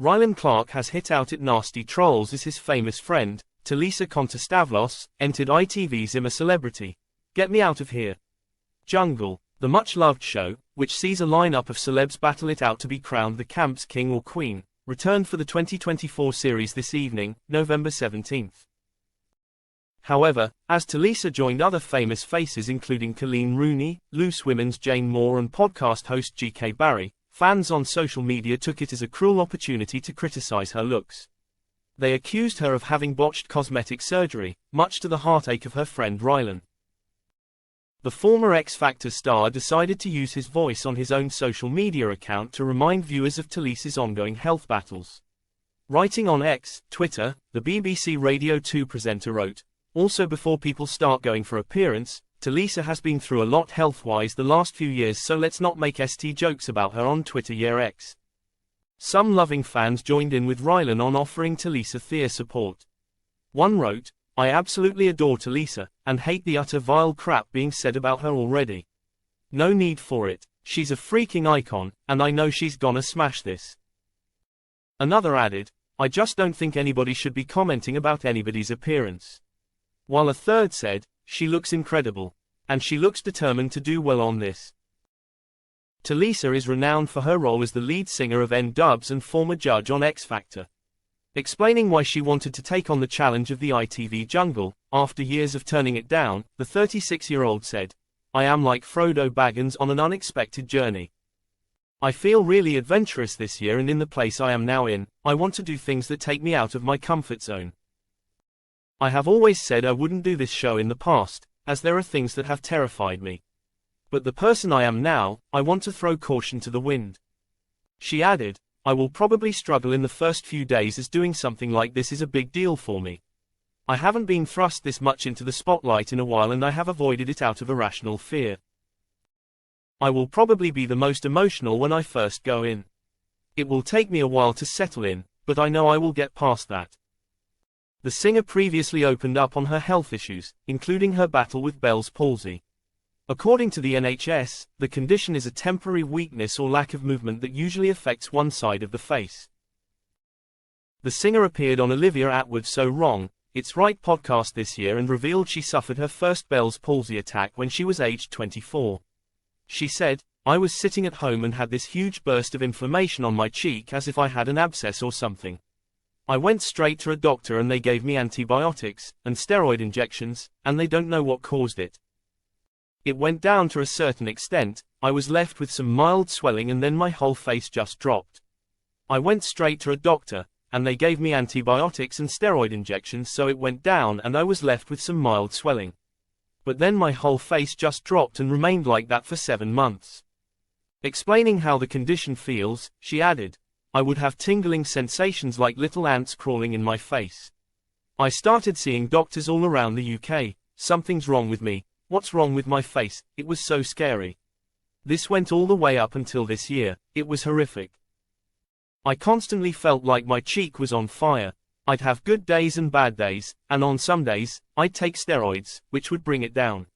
Rylan Clark has hit out at nasty trolls as his famous friend, Tulisa Contostavlos, entered ITV's I'm a Celebrity. Get Me Out of Here. Jungle, the much-loved show, which sees a lineup of celebs battle it out to be crowned the camp's king or queen, returned for the 2024 series this evening, November 17th. However, as Tulisa joined other famous faces including Colleen Rooney, Loose Women's Jane Moore and podcast host G.K. Barry, fans on social media took it as a cruel opportunity to criticize her looks. They accused her of having botched cosmetic surgery, much to the heartache of her friend Rylan. The former X Factor star decided to use his voice on his own social media account to remind viewers of Tulisa's ongoing health battles. Writing on X, Twitter, the BBC Radio 2 presenter wrote, "Also before people start going for appearance, Tulisa has been through a lot health-wise the last few years, so let's not make ST jokes about her on Twitter X." Some loving fans joined in with Rylan on offering Tulisa their support. One wrote, "I absolutely adore Tulisa, and hate the utter vile crap being said about her already. No need for it, she's a freaking icon, and I know she's gonna smash this." Another added, "I just don't think anybody should be commenting about anybody's appearance." While a third said, "She looks incredible. And she looks determined to do well on this." Tulisa is renowned for her role as the lead singer of N-Dubz and former judge on X Factor. Explaining why she wanted to take on the challenge of the ITV Jungle, after years of turning it down, the 36-year-old said, "I am like Frodo Baggins on an unexpected journey. I feel really adventurous this year, and in the place I am now in, I want to do things that take me out of my comfort zone. I have always said I wouldn't do this show in the past, as there are things that have terrified me. But the person I am now, I want to throw caution to the wind." She added, "I will probably struggle in the first few days as doing something like this is a big deal for me. I haven't been thrust this much into the spotlight in a while, and I have avoided it out of irrational fear. I will probably be the most emotional when I first go in. It will take me a while to settle in, but I know I will get past that." The singer previously opened up on her health issues, including her battle with Bell's palsy. According to the NHS, the condition is a temporary weakness or lack of movement that usually affects one side of the face. The singer appeared on Olivia Attwood's So Wrong, It's Right podcast this year and revealed she suffered her first Bell's palsy attack when she was aged 24. She said, "I was sitting at home and had this huge burst of inflammation on my cheek as if I had an abscess or something. I went straight to a doctor and they gave me antibiotics and steroid injections, and they don't know what caused it. It went down to a certain extent, I was left with some mild swelling and then my whole face just dropped. I went straight to a doctor, and they gave me antibiotics and steroid injections, so it went down and I was left with some mild swelling. But then my whole face just dropped and remained like that for 7 months." Explaining how the condition feels, she added, "I would have tingling sensations like little ants crawling in my face. I started seeing doctors all around the UK, something's wrong with me, what's wrong with my face, it was so scary. This went all the way up until this year, it was horrific. I constantly felt like my cheek was on fire. I'd have good days and bad days, and on some days, I'd take steroids, which would bring it down.